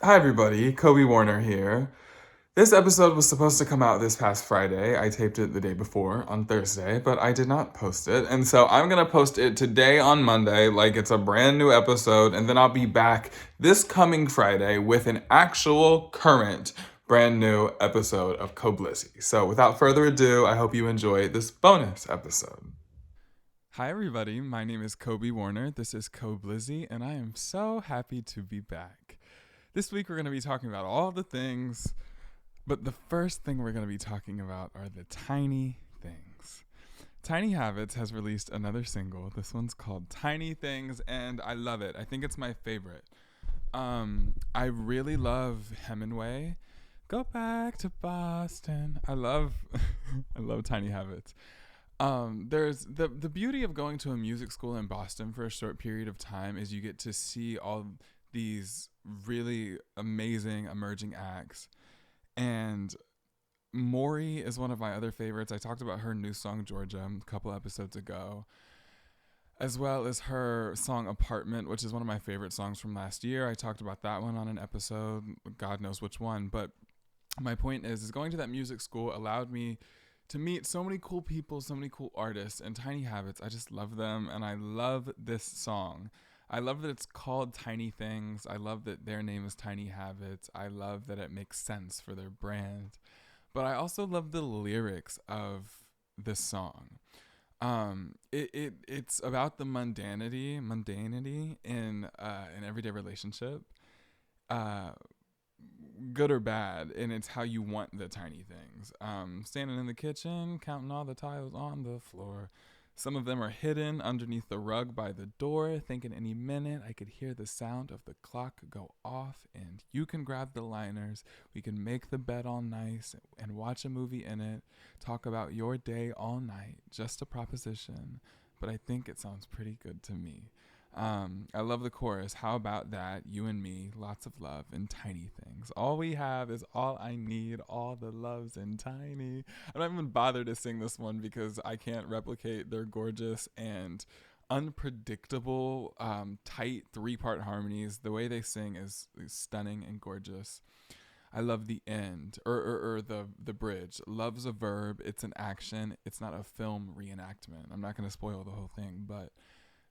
Hi, everybody. Kobe Warner here. This episode was supposed to come out this past Friday. I taped it the day before on Thursday, but I did not post it. And so I'm going to post it today on Monday, like it's a brand new episode. And then I'll be back this coming Friday with an actual current brand new episode of KOBLIZZY. So without further ado, I hope you enjoy this bonus episode. Hi, everybody. My name is Kobe Warner. This is KOBLIZZY, and I am so happy to be back. This week, we're going to be talking about all the things, but the first thing we're going to be talking about are the tiny things. Tiny Habits has released another single. This one's called Tiny Things, and I love it. I think it's my favorite. I really love Hemingway. Go back to Boston. I love Tiny Habits. There's the beauty of going to a music school in Boston for a short period of time is you get to see all these really amazing emerging acts. And Maury is one of my other favorites. I talked about her new song Georgia a couple episodes ago, as well as her song Apartment, which is one of my favorite songs from last year. I talked about that one on an episode, God knows which one, but my point is going to that music school allowed me to meet so many cool people, so many cool artists, and Tiny Habits. I just love them, and I love this song. I love that it's called Tiny Things. I love that their name is Tiny Habits. I love that it makes sense for their brand. But I also love the lyrics of this song. It's about the mundanity in an everyday relationship. Uh, Good or bad, and it's how you want the tiny things. Standing in the kitchen, counting all the tiles on the floor. Some of them are hidden underneath the rug by the door, thinking any minute I could hear the sound of the clock go off, and you can grab the liners. We can make the bed all nice and watch a movie in it. Talk about your day all night. Just a proposition, but I think it sounds pretty good to me. I love the chorus. How about that? You and me, lots of love and tiny things. All we have is all I need, all the loves and tiny. I don't even bother to sing this one because I can't replicate their gorgeous and unpredictable, tight three-part harmonies. The way they sing is stunning and gorgeous. I love the end or the bridge. Love's a verb. It's an action. It's not a film reenactment. I'm not going to spoil the whole thing, but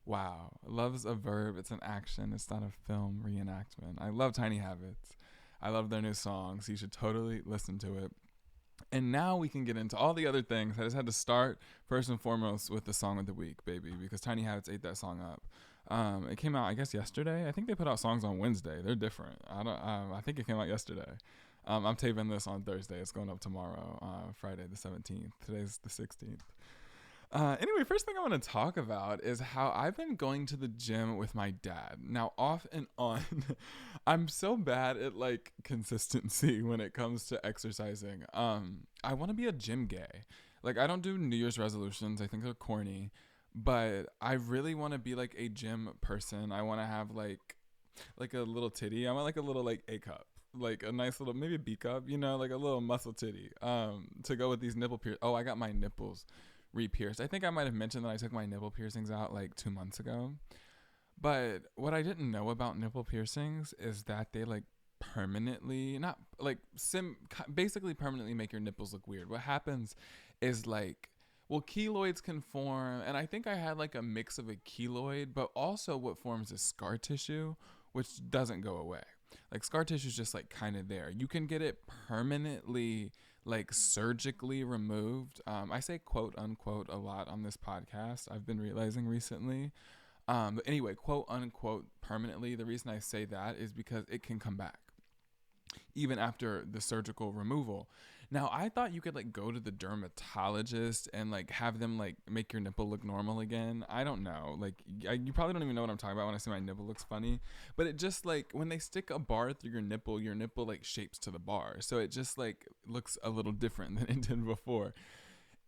wow. Love's a verb. It's an action. It's not a film reenactment. I love Tiny Habits. I love their new songs. You should totally listen to it. And now we can get into all the other things. I just had to start first and foremost with the song of the week, baby, because Tiny Habits ate that song up. It came out, I guess, yesterday. I think they put out songs on Wednesday. They're different. I don't. I think it came out yesterday. I'm taping this on Thursday. It's going up tomorrow, Friday the 17th. Today's the 16th. Anyway, first thing I want to talk about is how I've been going to the gym with my dad. Now, off and on, I'm so bad at like consistency when it comes to exercising. I want to be a gym gay. Like, I don't do New Year's resolutions. I think they're corny, but I really want to be like a gym person. I want to have like a little titty. I want like a little like A cup. Like a nice little maybe a B cup, you know, like a little muscle titty. To go with these nipple piercings. Oh, I got my nipples re-pierced. I think I might have mentioned that I took my nipple piercings out like 2 months ago. But what I didn't know about nipple piercings is that they like permanently, not like basically permanently make your nipples look weird. What happens is like, well, keloids can form, and I think I had like a mix of a keloid, but also what forms is scar tissue, which doesn't go away. Like scar tissue is just like kind of there. You can get it permanently like surgically removed. I say quote unquote a lot on this podcast. I've been realizing recently. But anyway, quote unquote permanently. The reason I say that is because it can come back even after the surgical removal. Now, I thought you could like go to the dermatologist and like have them like make your nipple look normal again. I don't know. Like, you probably don't even know what I'm talking about when I say my nipple looks funny. But it just like when they stick a bar through your nipple like shapes to the bar. So it just like looks a little different than it did before.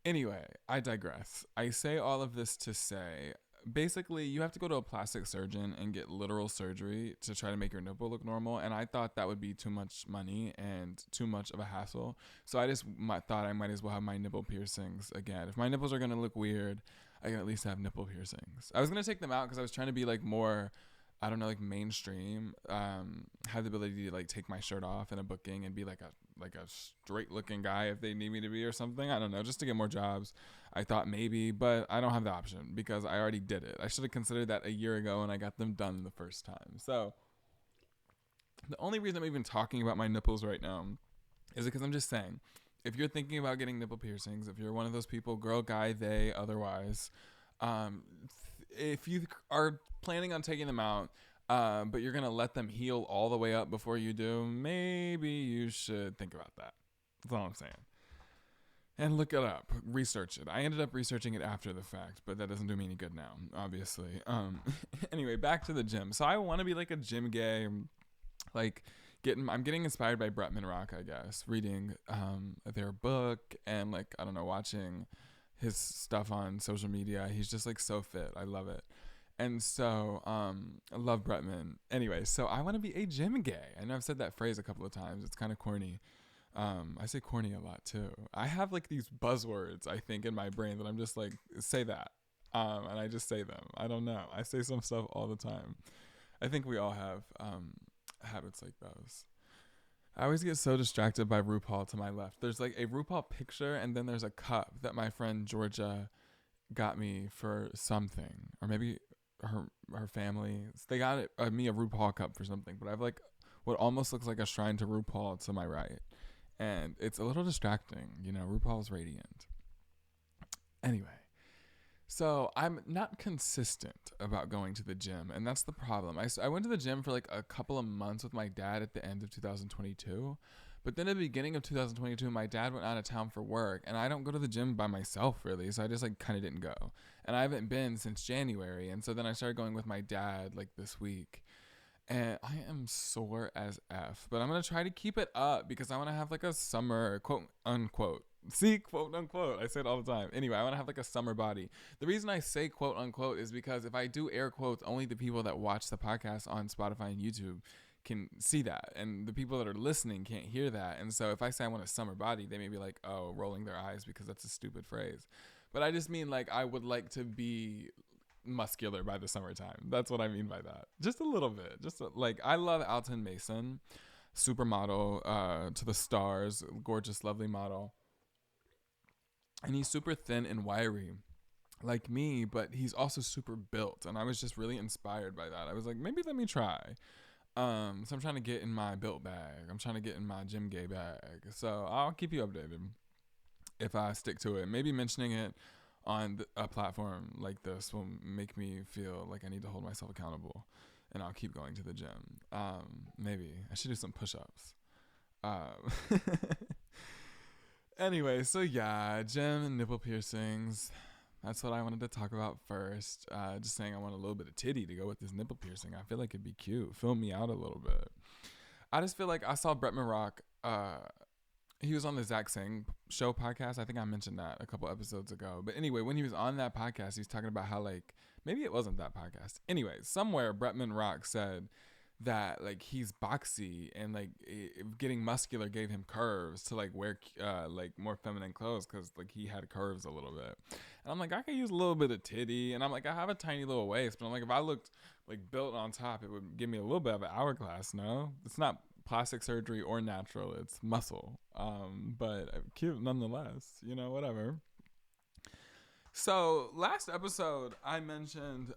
Anyway, I digress. I say all of this to say basically you have to go to a plastic surgeon and get literal surgery to try to make your nipple look normal, and I thought that would be too much money and too much of a hassle. So I just thought I might as well have my nipple piercings again. If my nipples are going to look weird, I can at least have nipple piercings. I was going to take them out because I was trying to be like more I don't know, like mainstream, have the ability to like take my shirt off in a booking and be like a straight looking guy if they need me to be or something. I don't know, just to get more jobs. I thought maybe, but I don't have the option because I already did it. I should have considered that a year ago and I got them done the first time. So the only reason I'm even talking about my nipples right now is because I'm just saying, if you're thinking about getting nipple piercings, if you're one of those people, girl, guy, they, otherwise, if you are planning on taking them out, but you're gonna let them heal all the way up before you do, maybe you should think about that. That's all I'm saying. And look it up, research it. I ended up researching it after the fact, but that doesn't do me any good now, obviously. Anyway, back to the gym. So I want to be like a gym gay, like I'm getting inspired by Bretman Rock, I guess, reading their book and like I don't know, watching his stuff on social media. He's just like so fit. I love it. And so I love Bretman. Anyway, so I want to be a gym gay. I know I've said that phrase a couple of times. It's kind of corny. I say corny a lot too. I have like these buzzwords, I think, in my brain that I'm just like, say that. And I just say them. I don't know. I say some stuff all the time. I think we all have habits like those. I always get so distracted by RuPaul to my left. There's like a RuPaul picture and then there's a cup that my friend Georgia got me for something. Or maybe her family. They got me a RuPaul cup for something. But I have like what almost looks like a shrine to RuPaul to my right. And it's a little distracting. You know, RuPaul's radiant. Anyway. So I'm not consistent about going to the gym, and that's the problem. I went to the gym for like a couple of months with my dad at the end of 2022, but then at the beginning of 2022, my dad went out of town for work, and I don't go to the gym by myself really, so I just like kind of didn't go. And I haven't been since January, and so then I started going with my dad like this week. And I am sore as F, but I'm going to try to keep it up because I want to have like a summer, quote unquote. See, quote unquote. I say it all the time. Anyway, I want to have like a summer body. The reason I say quote unquote is because if I do air quotes, only the people that watch the podcast on Spotify and YouTube can see that. And the people that are listening can't hear that. And so if I say I want a summer body, they may be like, oh, rolling their eyes because that's a stupid phrase. But I just mean like I would like to be muscular by the summertime. That's what I mean by that. Just a little bit. Like I love Alton Mason, supermodel to the stars, gorgeous, lovely model. And he's super thin and wiry like me, but he's also super built. And I was just really inspired by that. I was like, maybe let me try. So I'm trying to get in my built bag. I'm trying to get in my gym gay bag. So I'll keep you updated if I stick to it. Maybe mentioning it on a platform like this will make me feel like I need to hold myself accountable, and I'll keep going to the gym. Maybe I should do some push-ups. Anyway, so yeah, gym and nipple piercings. That's what I wanted to talk about first. Just saying I want a little bit of titty to go with this nipple piercing. I feel like it'd be cute. Fill me out a little bit. I just feel like I saw Bretman Rock. He was on the Zach Sang show podcast. I think I mentioned that a couple episodes ago. But anyway, when he was on that podcast, he was talking about how like, maybe it wasn't that podcast. Anyway, somewhere Bretman Rock said that like he's boxy and like getting muscular gave him curves to like wear like more feminine clothes because like he had curves a little bit. And I'm like, I could use a little bit of titty. And I'm like, I have a tiny little waist, but I'm like, if I looked like built on top, it would give me a little bit of an hourglass. No, it's not plastic surgery or natural, it's muscle, but cute nonetheless, you know, whatever. So last episode I mentioned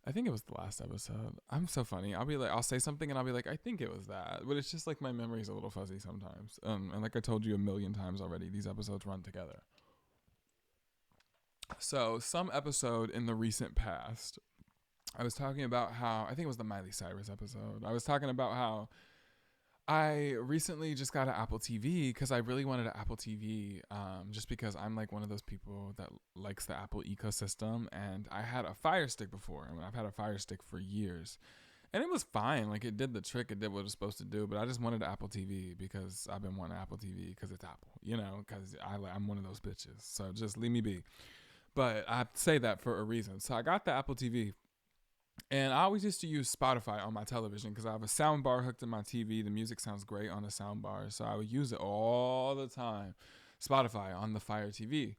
I think it was the last episode. I'm so funny. I'll say something and I'll be like, I think it was that, but it's just like my memory's a little fuzzy sometimes. And like I told you a million times already, these episodes run together. So some episode in the recent past, I was talking about how, I think it was the Miley Cyrus episode. I was talking about how I recently just got an Apple TV because I really wanted an Apple TV just because I'm like one of those people that likes the Apple ecosystem. And I had a Fire Stick before. I mean, I've had a Fire Stick for years. And it was fine. Like, it did the trick. It did what it was supposed to do. But I just wanted an Apple TV because I've been wanting Apple TV because it's Apple, you know, because I'm one of those bitches. So just leave me be. But I say that for a reason. So I got the Apple TV. And I always used to use Spotify on my television because I have a sound bar hooked to my TV. The music sounds great on a sound bar. So I would use it all the time. Spotify on the Fire TV.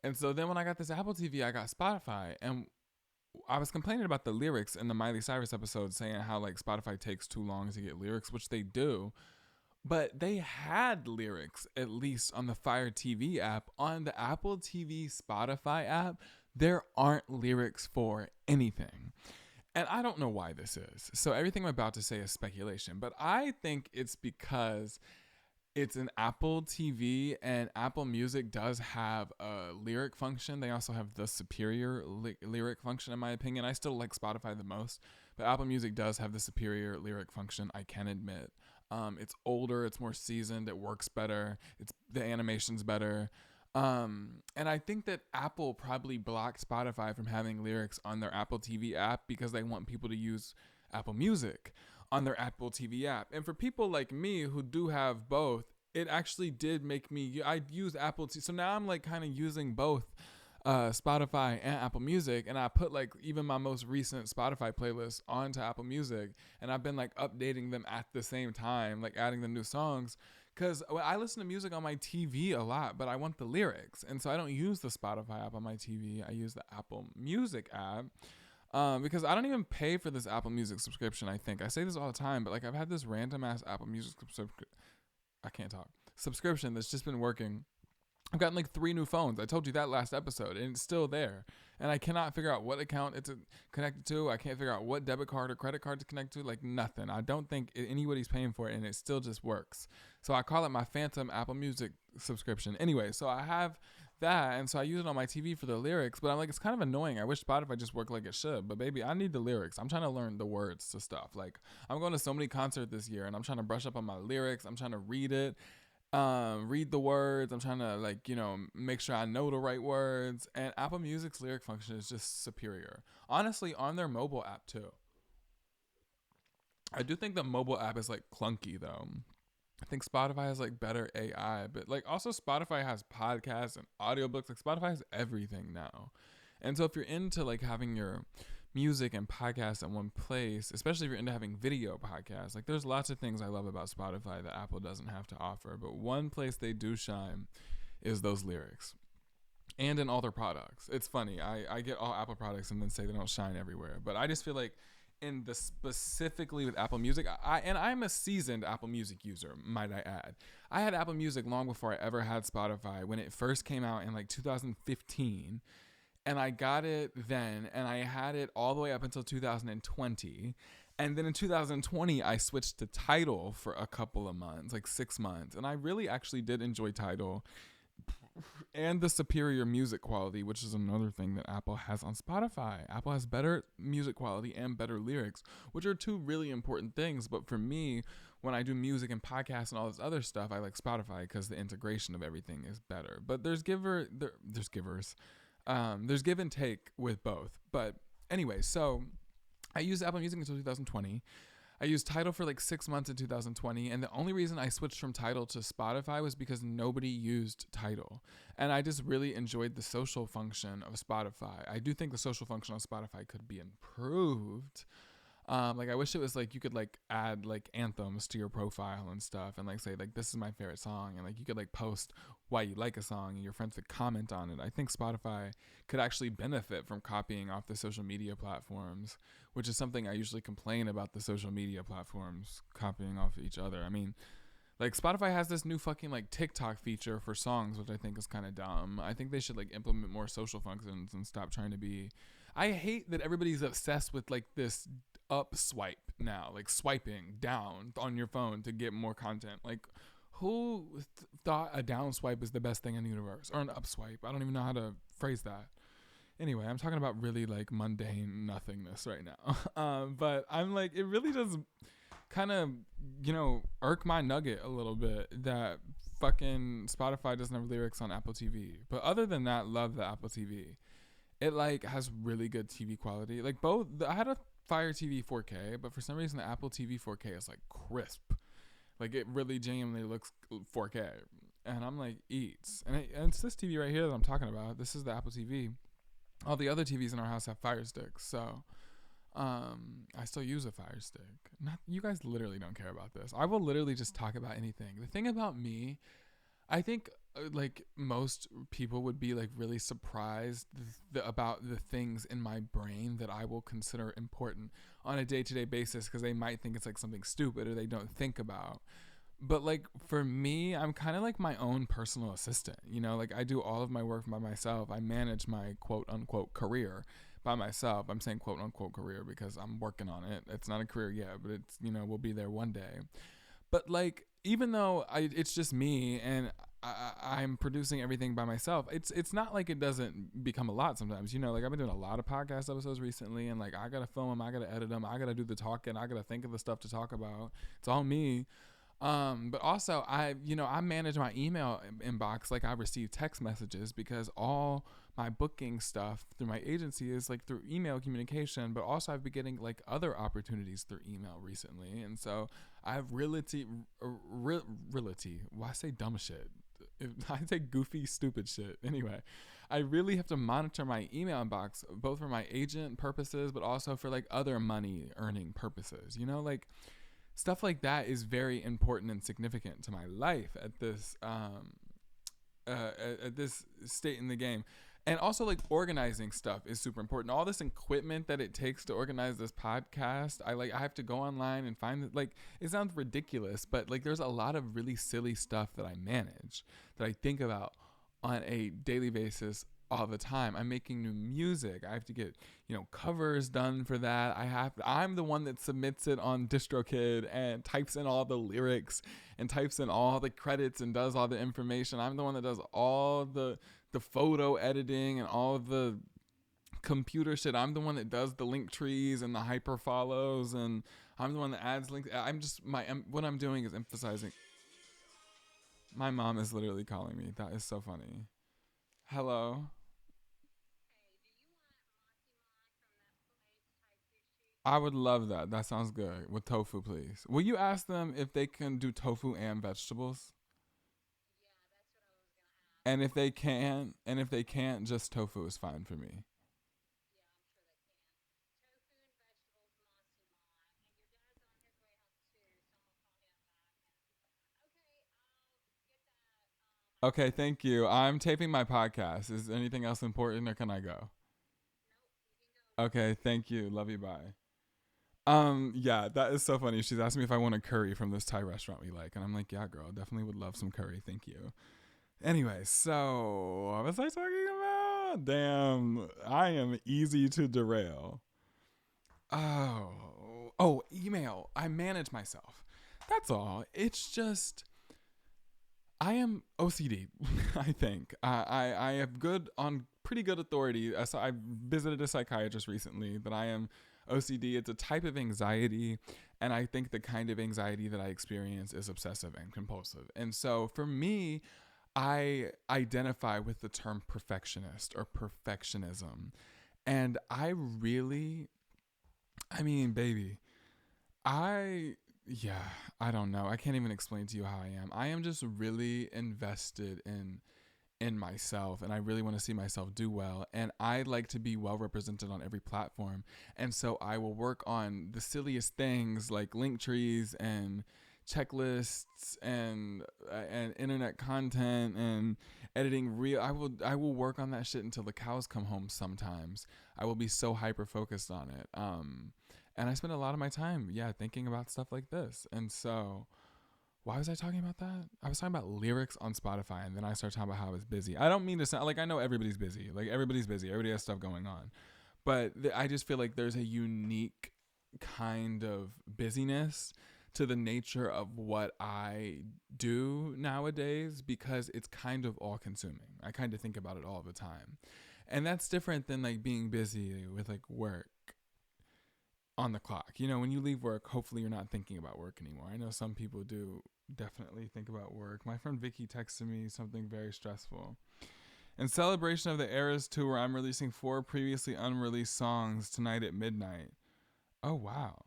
And so then when I got this Apple TV, I got Spotify. And I was complaining about the lyrics in the Miley Cyrus episode, saying how like Spotify takes too long to get lyrics, which they do. But they had lyrics at least on the Fire TV app. On the Apple TV Spotify app, there aren't lyrics for anything. And I don't know why this is. So everything I'm about to say is speculation, but I think it's because it's an Apple TV, and Apple Music does have a lyric function. They also have the superior lyric function, in my opinion. I still like Spotify the most, but Apple Music does have the superior lyric function, I can admit. It's older, it's more seasoned, it works better, it's the animation's better. And I think that Apple probably blocked Spotify from having lyrics on their Apple TV app because they want people to use Apple Music on their Apple TV app. And for people like me who do have both, it actually did make me, I use Apple TV. So now I'm like kind of using both Spotify and Apple Music, and I put like even my most recent Spotify playlist onto Apple Music, and I've been like updating them at the same time, like adding the new songs, because I listen to music on my TV a lot, but I want the lyrics, and so I don't use the Spotify app on my TV. I use the Apple Music app. Because I don't even pay for this Apple Music subscription. I think I say this all the time, but like I've had this random ass Apple Music subscription that's just been working. I've gotten like 3 new phones. I told you that last episode, and it's still there. And I cannot figure out what account it's connected to. I can't figure out what debit card or credit card to connect to. Like nothing. I don't think anybody's paying for it, and it still just works. So I call it my phantom Apple Music subscription. Anyway, so I have that, and so I use it on my TV for the lyrics. But I'm like, it's kind of annoying. I wish Spotify just worked like it should. But baby, I need the lyrics. I'm trying to learn the words to stuff. Like I'm going to so many concerts this year, and I'm trying to brush up on my lyrics. I'm trying to read it. Read the words. I'm trying to like, make sure I know the right words. And Apple Music's lyric function is just superior. Honestly, on their mobile app too. I do think the mobile app is like clunky though. I think Spotify has like better AI, but like also Spotify has podcasts and audiobooks. Like Spotify has everything now. And so if you're into like having your music and podcasts in one place, especially if you're into having video podcasts, like there's lots of things I love about Spotify that Apple doesn't have to offer, but one place they do shine is those lyrics and in all their products. It's funny, I get all Apple products and then say they don't shine everywhere, but I just feel like in the specifically with Apple Music, I'm a seasoned Apple Music user, might I add. I had Apple Music long before I ever had Spotify when it first came out in like 2015. And I got it then, and I had it all the way up until 2020. And then in 2020, I switched to Tidal for a couple of months, like 6 months. And I really actually did enjoy Tidal and the superior music quality, which is another thing that Apple has on Spotify. Apple has better music quality and better lyrics, which are 2 really important things. But for me, when I do music and podcasts and all this other stuff, I like Spotify because the integration of everything is better. But there's givers. There's give and take with both. But anyway, so I used Apple Music until 2020. I used Tidal for like 6 months in 2020. And the only reason I switched from Tidal to Spotify was because nobody used Tidal. And I just really enjoyed the social function of Spotify. I do think the social function on Spotify could be improved. Like I wish it was like you could like add like anthems to your profile and stuff, and like say like this is my favorite song, and like you could like post why you like a song and your friends could comment on it. I think Spotify could actually benefit from copying off the social media platforms, which is something I usually complain about, the social media platforms copying off each other. I mean, like Spotify has this new fucking like TikTok feature for songs, which I think is kind of dumb. I think they should like implement more social functions and stop trying to be. I hate that everybody's obsessed with like this up swipe now, like swiping down on your phone to get more content. Like who thought a down swipe is the best thing in the universe, or an up swipe? I don't even know how to phrase that. Anyway, I'm talking about really like mundane nothingness right now. But I'm like, it really does kind of, irk my nugget a little bit that fucking Spotify doesn't have lyrics on Apple TV. But other than that, love the Apple TV. It like has really good TV quality. Like I had a Fire TV 4K, but for some reason the Apple TV 4K is like crisp. Like it really genuinely looks 4K. And I'm like, eats. And it's this TV right here that I'm talking about. This is the Apple TV. All the other TVs in our house have Fire Sticks. So I still use a Fire Stick. You guys literally don't care about this. I will literally just talk about anything. The thing about me, I think like most people would be like really surprised about the things in my brain that I will consider important on a day-to-day basis, because they might think it's like something stupid or they don't think about. But like for me, I'm kind of like my own personal assistant. Like I do all of my work by myself. I manage my quote unquote career by myself. I'm saying quote unquote career because I'm working on it. It's not a career yet, but it's, will be there one day. But like, even though it's just me and I'm producing everything by myself, it's not like it doesn't become a lot sometimes. Like I've been doing a lot of podcast episodes recently, and like I gotta film them, I gotta edit them, I gotta do the talking, I gotta think of the stuff to talk about. It's all me. But also I manage my email inbox. Like I receive text messages because all my booking stuff through my agency is like through email communication, but also I've been getting like other opportunities through email recently. And so I have realty. Why I say dumb shit? I say goofy, stupid shit. Anyway, I really have to monitor my email inbox, both for my agent purposes, but also for like other money earning purposes. Like stuff like that is very important and significant to my life at this at this state in the game. And also like organizing stuff is super important. All this equipment that it takes to organize this podcast, I have to go online and find it. Like it sounds ridiculous, but like there's a lot of really silly stuff that I manage, that I think about on a daily basis all the time. I'm making new music. I have to get, covers done for that. I'm the one that submits it on DistroKid and types in all the lyrics and types in all the credits and does all the information. I'm the one that does all the photo editing and all the computer shit. I'm the one that does the link trees and the hyper follows, and I'm the one that adds links. What I'm doing is emphasizing. My mom is literally calling me. That is so funny. Hello. I would love that. That sounds good. With tofu, please. Will you ask them if they can do tofu and vegetables? And if they can't, just tofu is fine for me. Okay, thank you. I'm taping my podcast. Is anything else important, or can I go? Okay, thank you. Love you. Bye. Yeah, that is so funny. She's asking me if I want a curry from this Thai restaurant we like, and I'm like, yeah, girl, definitely would love some curry. Thank you. Anyway, so what was I talking about? Damn, I am easy to derail. Email. I manage myself. That's all. It's just I am OCD. I think I have pretty good authority. So I visited a psychiatrist recently that I am OCD. It's a type of anxiety, and I think the kind of anxiety that I experience is obsessive and compulsive. And so for me, I identify with the term perfectionist or perfectionism. And I mean, baby, I, yeah, I don't know. I can't even explain to you how I am. I am just really invested in myself, and I really want to see myself do well, and I like to be well represented on every platform. And so I will work on the silliest things like link trees and checklists and internet content and editing real. I will work on that shit until the cows come home. Sometimes I will be so hyper focused on it. And I spend a lot of my time, yeah, thinking about stuff like this. And so why was I talking about that? I was talking about lyrics on Spotify, and then I started talking about how I was busy. I don't mean to sound like, I know everybody's busy. Like everybody's busy. Everybody has stuff going on. But I just feel like there's a unique kind of busyness to the nature of what I do nowadays, because it's kind of all consuming. I kind of think about it all the time. And that's different than like being busy with like work on the clock. When you leave work, hopefully you're not thinking about work anymore. I know some people do definitely think about work. My friend Vicky texted me something very stressful. In celebration of the Eras tour, I'm releasing 4 previously unreleased songs tonight at midnight. Oh, wow.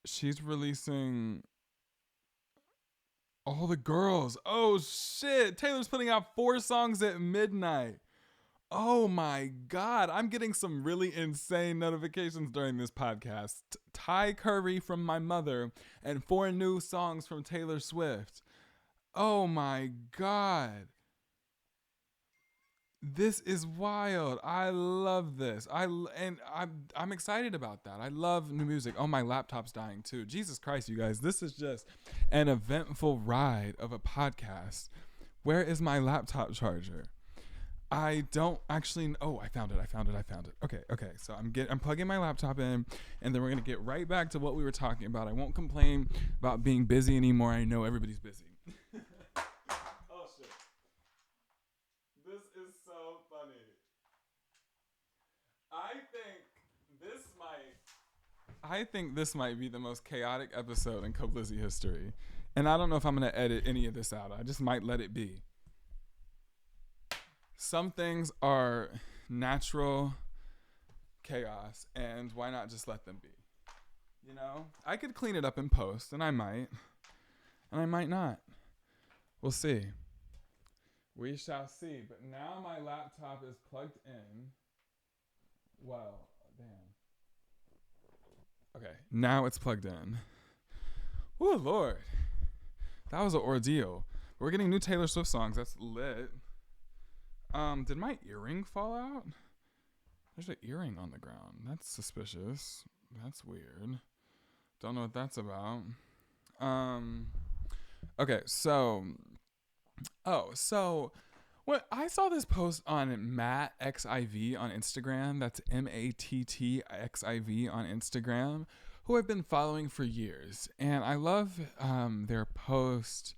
She's releasing all the girls. Oh, shit. Taylor's putting out 4 songs at midnight. Oh my God, I'm getting some really insane notifications during this podcast. Thai curry from my mother and 4 new songs from Taylor Swift. Oh my God. This is wild. I love this. And I'm excited about that. I love new music. Oh, my laptop's dying too. Jesus Christ, you guys. This is just an eventful ride of a podcast. Where is my laptop charger? I don't actually. Oh, I found it. I found it. I found it. Okay, okay. So I'm plugging my laptop in, and then we're gonna get right back to what we were talking about. I won't complain about being busy anymore. I know everybody's busy. Oh shit! This is so funny. I think this might. I think this might be the most chaotic episode in KOBLIZZY history, and I don't know if I'm gonna edit any of this out. I just might let it be. Some things are natural chaos, and why not just let them be? You know, I could clean it up in post, and I might not. We'll see. We shall see. But now my laptop is plugged in. Well, damn. Okay, now it's plugged in. Oh Lord, that was an ordeal. We're getting new Taylor Swift songs. That's lit. Did my earring fall out? There's an earring on the ground. That's suspicious. That's weird. Don't know what that's about. Okay, so what I saw this post on Matt XIV on Instagram. That's MATTXIV on Instagram, who I've been following for years, and I love their post.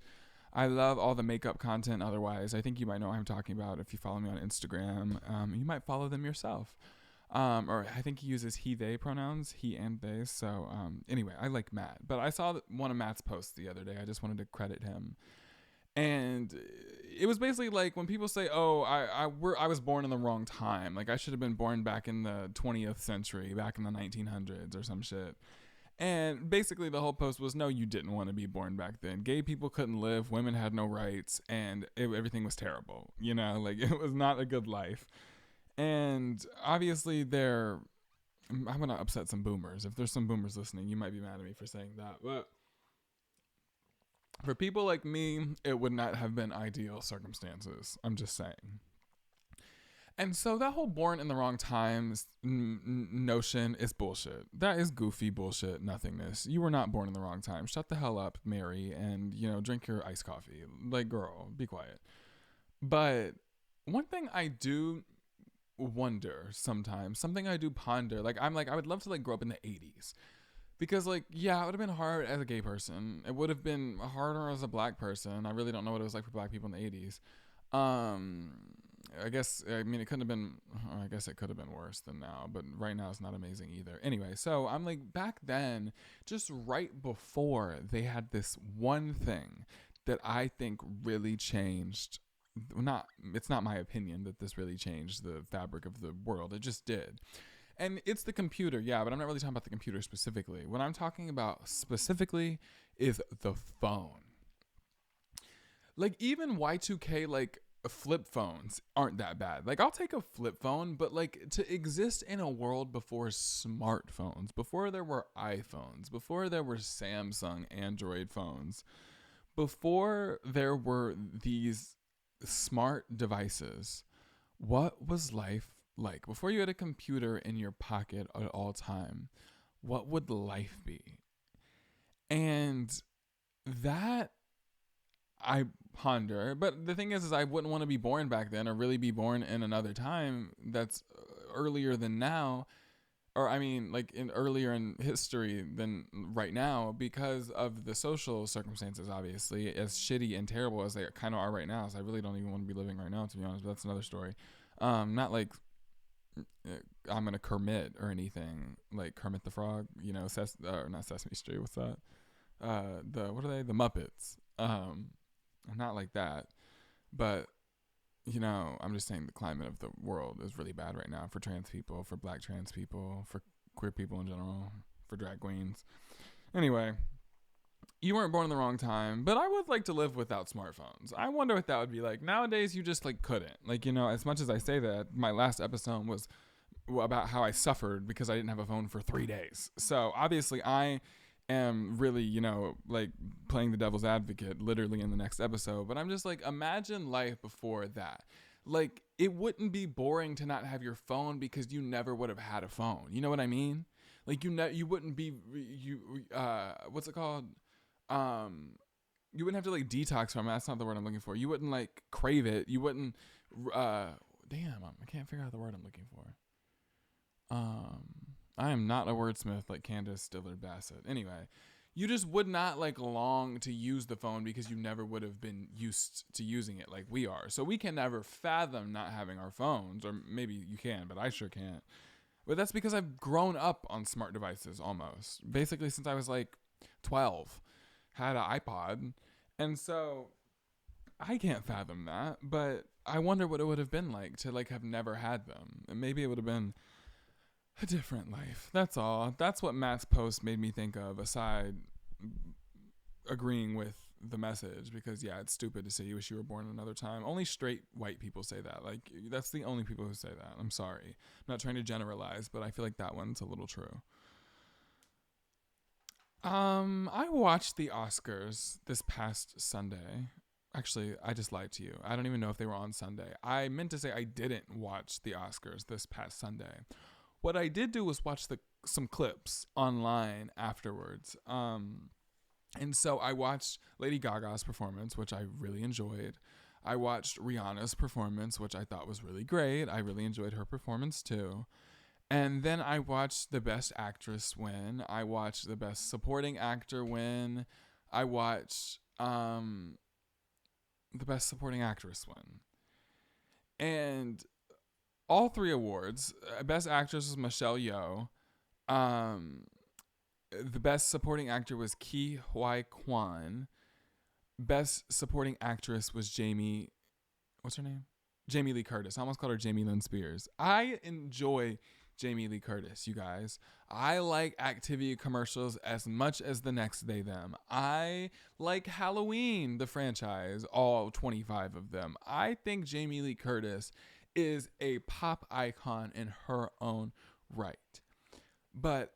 I love all the makeup content. Otherwise, I think you might know what I'm talking about if you follow me on Instagram. You might follow them yourself. Or I think he uses he, they pronouns, he and they. So anyway, I like Matt. But I saw one of Matt's posts the other day. I just wanted to credit him. And it was basically like when people say, "Oh, I was born in the wrong time. Like I should have been born back in the 20th century, back in the 1900s or some shit." And basically the whole post was, no, you didn't want to be born back then. Gay people couldn't live, women had no rights, and everything was terrible. You know, like it was not a good life. And obviously I'm going to upset some boomers. If there's some boomers listening, you might be mad at me for saying that. But for people like me, it would not have been ideal circumstances. I'm just saying. And so that whole born in the wrong times notion is bullshit. That is goofy bullshit nothingness. You were not born in the wrong time. Shut the hell up, Mary, and, drink your iced coffee. Like, girl, be quiet. But one thing I do wonder sometimes, something I do ponder, I would love to, grow up in the 80s. Because, yeah, it would have been hard as a gay person. It would have been harder as a black person. I really don't know what it was like for black people in the 80s. I mean, it couldn't have been, I guess it could have been worse than now, but right now it's not amazing either. Anyway, so I'm back then, just right before they had this one thing that I think really changed. It's not my opinion that this really changed the fabric of the world. It just did. And it's the computer, yeah, but I'm not really talking about the computer specifically. What I'm talking about specifically is the phone. Even Y2K, flip phones aren't that bad. I'll take a flip phone, but to exist in a world before smartphones, before there were iPhones, before there were Samsung Android phones, before there were these smart devices, what was life like? Before you had a computer in your pocket at all time, what would life be? And that I ponder, but the thing is I wouldn't want to be born back then or really be born in another time that's earlier than now, or I mean earlier in history than right now, because of the social circumstances, obviously, as shitty and terrible as they kind of are right now. So I really don't even want to be living right now, to be honest, but that's another story. Not I'm gonna Kermit or anything, like Kermit the Frog, not Sesame Street, what's that? What are they? The Muppets. Not like that, but I'm just saying the climate of the world is really bad right now for trans people, for black trans people, for queer people in general, for drag queens. Anyway, you weren't born in the wrong time, but I would like to live without smartphones. I wonder what that would be like. Nowadays, you just couldn't. As much as I say that, my last episode was about how I suffered because I didn't have a phone for 3 days. So obviously I am really, like playing the devil's advocate literally in the next episode. But I'm just like, imagine life before that. Like, it wouldn't be boring to not have your phone because you never would have had a phone. You know what I mean? Like, you wouldn't be, what's it called? Um, you wouldn't have to like detox from it. That's not the word I'm looking for. You wouldn't like crave it. You wouldn't, I can't figure out the word I'm looking for. I am not a wordsmith like Candace Dillard Bassett. Anyway, you just would not like long to use the phone because you never would have been used to using it like we are. So we can never fathom not having our phones, or maybe you can, but I sure can't. But that's because I've grown up on smart devices almost. Basically since I was like 12, had an iPod. And so I can't fathom that, but I wonder what it would have been like to like have never had them. And maybe it would have been a different life. That's all. That's what Matt's post made me think of, aside agreeing with the message, because yeah, it's stupid to say you wish you were born another time. Only straight white people say that. Like, that's the only people who say that. I'm sorry. I'm not trying to generalize, but I feel like that one's a little true. I watched the Oscars this past Sunday. Actually, I just lied to you. I don't even know if they were on Sunday. I meant to say I didn't watch the Oscars this past Sunday. What I did do was watch some clips online afterwards. And so I watched Lady Gaga's performance, which I really enjoyed. I watched Rihanna's performance, which I thought was really great. I really enjoyed her performance too. And then I watched the Best Actress win. I watched the Best Supporting Actor win. I watched the Best Supporting Actress win. And all three awards, Best Actress was Michelle Yeoh. The Best Supporting Actor was Ki Huy Kwan. Best Supporting Actress was what's her name? Jamie Lee Curtis. I almost called her Jamie Lynn Spears. I enjoy Jamie Lee Curtis, you guys. I like Activia commercials as much as the next day them. I like Halloween, the franchise, all 25 of them. I think Jamie Lee Curtis is a pop icon in her own right. But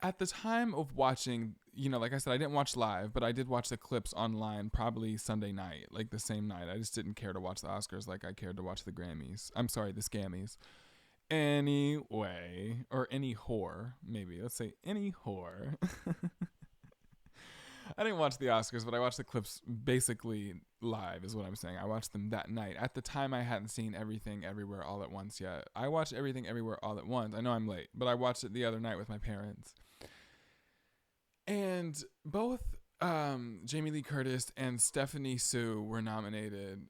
at the time of watching, like I said, I didn't watch live, but I did watch the clips online probably Sunday night, like the same night. I just didn't care to watch the Oscars like I cared to watch the Grammys. I'm sorry, the Scammies. Anyway, or any whore, maybe. Let's say any whore. I didn't watch the Oscars, but I watched the clips basically live, is what I'm saying. I watched them that night. At the time, I hadn't seen Everything Everywhere All at Once yet. I watched Everything Everywhere All at Once. I know I'm late, but I watched it the other night with my parents. And both Jamie Lee Curtis and Stephanie Sue were nominated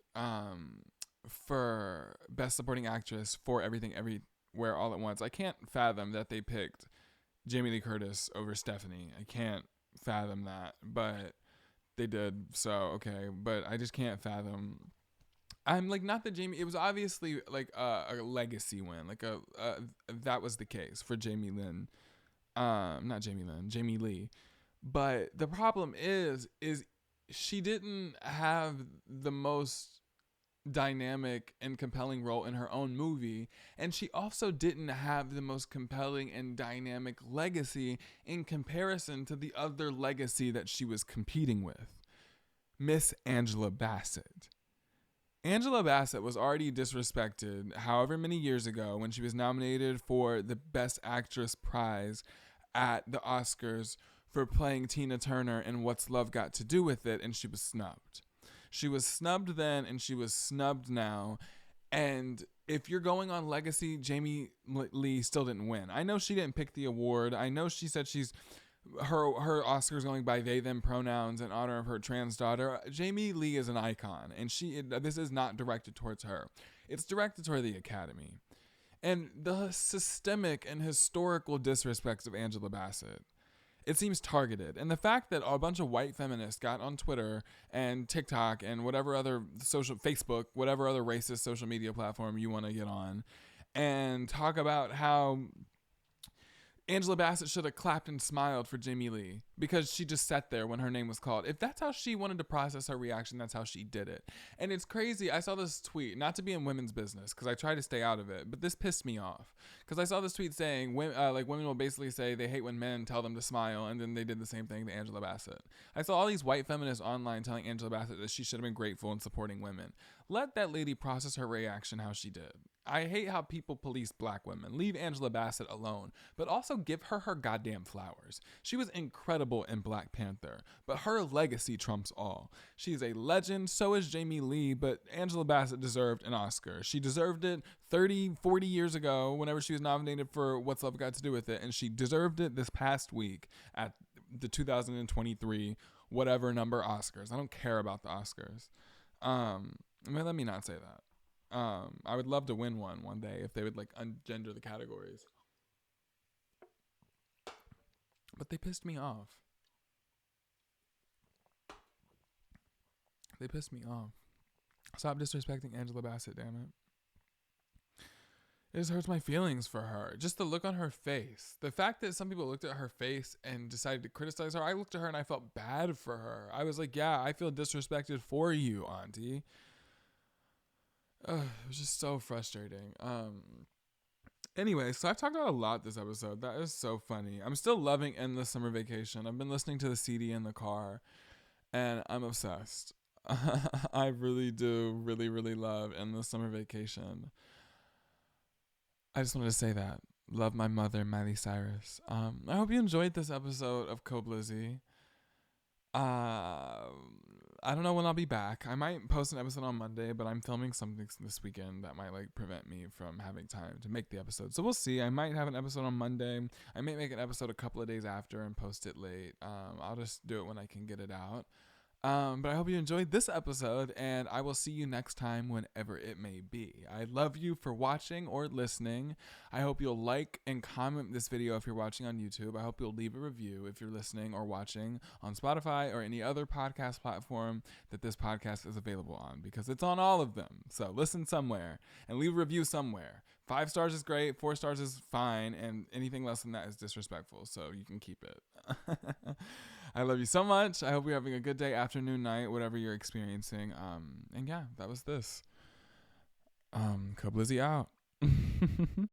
for Best Supporting Actress for Everything Everywhere All at Once. I can't fathom that they picked Jamie Lee Curtis over Stephanie. I can't fathom that, but they did, so okay. But I just can't fathom. I'm like, not that Jamie, it was obviously like a legacy win, like that was the case for Jamie Lee. But the problem is she didn't have the most dynamic and compelling role in her own movie, and she also didn't have the most compelling and dynamic legacy in comparison to the other legacy that she was competing with, Miss Angela Bassett. Angela Bassett was already disrespected however many years ago when she was nominated for the Best Actress prize at the Oscars for playing Tina Turner in What's Love Got to Do with It, and she was snubbed. She was snubbed then, and she was snubbed now. And if you're going on legacy, Jamie Lee still didn't win. I know she didn't pick the award. I know she said her Oscar's going by they them pronouns in honor of her trans daughter. Jamie Lee is an icon, and this is not directed towards her. It's directed toward the Academy. And the systemic and historical disrespect of Angela Bassett, it seems targeted. And the fact that a bunch of white feminists got on Twitter and TikTok and whatever other Facebook, whatever other racist social media platform you want to get on, and talk about how Angela Bassett should have clapped and smiled for Jamie Lee because she just sat there when her name was called. If that's how she wanted to process her reaction, that's how she did it. And it's crazy. I saw this tweet, not to be in women's business because I try to stay out of it, but this pissed me off because I saw this tweet saying women will basically say they hate when men tell them to smile, and then they did the same thing to Angela Bassett. I saw all these white feminists online telling Angela Bassett that she should have been grateful in supporting women. Let that lady process her reaction how she did. I hate how people police black women. Leave Angela Bassett alone, but also give her goddamn flowers. She was incredible in Black Panther, but her legacy trumps all. She's a legend, so is Jamie Lee, but Angela Bassett deserved an Oscar. She deserved it 30, 40 years ago whenever she was nominated for What's Love Got to Do with It, and she deserved it this past week at the 2023 whatever number Oscars. I don't care about the Oscars. Let me not say that. I would love to win one day if they would like ungender the categories. But they pissed me off. They pissed me off. Stop disrespecting Angela Bassett, damn it. It just hurts my feelings for her. Just the look on her face. The fact that some people looked at her face and decided to criticize her. I looked at her and I felt bad for her. I was like, yeah, I feel disrespected for you, auntie. It was just so frustrating. Anyway, so I've talked about a lot this episode. That is so funny. I'm still loving Endless Summer Vacation. I've been listening to the CD in the car, and I'm obsessed. I really do really, really love Endless Summer Vacation. I just wanted to say that. Love my mother, Miley Cyrus. I hope you enjoyed this episode of KOBLIZZY. I don't know when I'll be back. I might post an episode on Monday, but I'm filming something this weekend that might like prevent me from having time to make the episode. So we'll see. I might have an episode on Monday. I might make an episode a couple of days after and post it late. I'll just do it when I can get it out. But I hope you enjoyed this episode, and I will see you next time whenever it may be. I love you for watching or listening. I hope you'll like and comment this video if you're watching on YouTube. I hope you'll leave a review if you're listening or watching on Spotify or any other podcast platform that this podcast is available on, because it's on all of them. So listen somewhere and leave a review somewhere. 5 stars is great, 4 stars is fine, and anything less than that is disrespectful, so you can keep it. I love you so much. I hope you're having a good day, afternoon, night, whatever you're experiencing. And yeah, that was this. KOBLIZZY out.